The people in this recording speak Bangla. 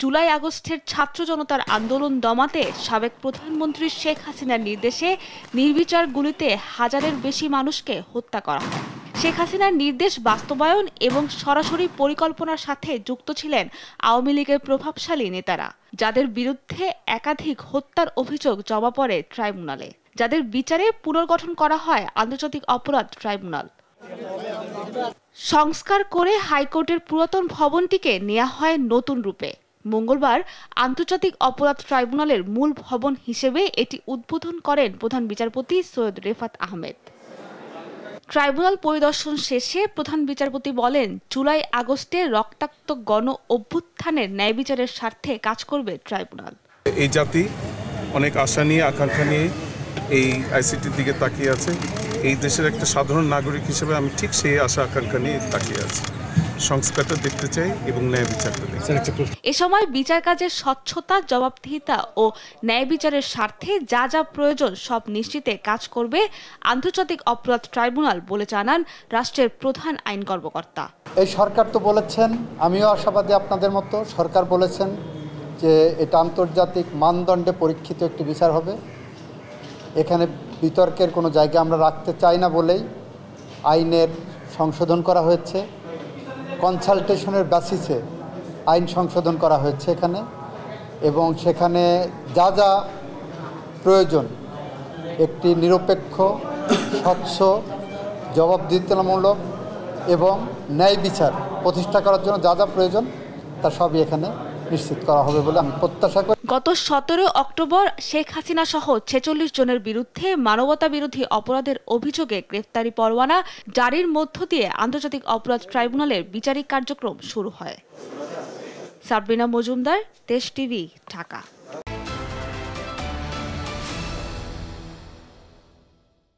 জুলাই আগস্টের ছাত্র জনতার আন্দোলন দমাতে সাবেক প্রধানমন্ত্রী শেখ হাসিনার নির্দেশে নির্বিচার গুলিতে হাজারের বেশি মানুষকে হত্যা করা হয়। শেখ হাসিনার নির্দেশ বাস্তবায়ন এবং সরাসরি পরিকল্পনার সাথে যুক্ত ছিলেন আওয়ামী লীগের প্রভাবশালী নেতারা, যাদের বিরুদ্ধে একাধিক হত্যার অভিযোগ জমা পড়ে ট্রাইব্যুনালে, যাদের বিচারে পুনর্গঠন করা হয় আন্তর্জাতিক অপরাধ ট্রাইব্যুনাল। সংস্কার করে হাইকোর্টের পুরাতন ভবনটিকে নেওয়া হয় নতুন রূপে। মঙ্গলবার আন্তর্জাতিক অপরাধ ট্রাইব্যুনালের মূল ভবন হিসেবে এটি উদ্বোধন করেন প্রধান বিচারপতি সৈয়দ রেফাত আহমেদ। ট্রাইব্যুনাল পরিদর্শন শেষে প্রধান বিচারপতি বলেন, জুলাই আগস্টে রক্তাক্ত গণ অভ্যুত্থানের ন্যায় বিচারের স্বার্থে কাজ করবে ট্রাইব্যুনাল। এই জাতি অনেক আশা নিয়ে আকাঙ্ক্ষা নিয়ে এই আইসিটির দিকে তাকিয়ে আছে। এই দেশের একটা সাধারণ নাগরিক হিসেবে আমি ঠিক সেই আশা আকাঙ্ক্ষা নিয়ে তাকিয়ে আছি। সংস্কারটা দেখতে চাই এবং ন্যায় বিচারটা দেখতে চাই। এ সময় বিচার কাজের স্বচ্ছতা, জবাবদিহিতা ও ন্যায় বিচারের স্বার্থে যা যা প্রয়োজন সব নিশ্চিতে কাজ করবে আন্তর্জাতিক অপরাধ ট্রাইব্যুনাল বলে জানান রাষ্ট্রের প্রধান আইন কর্মকর্তা। এই সরকার তো বলেছেন, আমিও আশাবাদী আপনাদের মতো, সরকার বলেছেন যে এটা আন্তর্জাতিক মানদণ্ডে পরীক্ষিত একটি বিচার হবে। এখানে বিতর্কের কোনো জায়গা আমরা রাখতে চাই না বলেই আইনের সংশোধন করা হয়েছে। কনসালটেশনের বেসিসে আইন সংশোধন করা হয়েছে এখানে, এবং সেখানে যা যা প্রয়োজন একটি নিরপেক্ষ, স্বচ্ছ, জবাবদিহিতামূলক এবং ন্যায় বিচার প্রতিষ্ঠা করার জন্য যা যা প্রয়োজন তা সবই এখানে নিশ্চিত করা হবে বলে আমি প্রত্যাশা করি। গত 17 অক্টোবর শেখ হাসিনা সহ 46 জনের বিরুদ্ধে মানবতাবিরোধী অপরাধের অভিযোগে গ্রেফতারি পরোয়ানা জারির মধ্য দিয়ে আন্তর্জাতিক অপরাধ ট্রাইব্যুনালের বিচারিক কার্যক্রম শুরু হয়। সাবরিনা মজুমদার, দেশ টিভি, ঢাকা।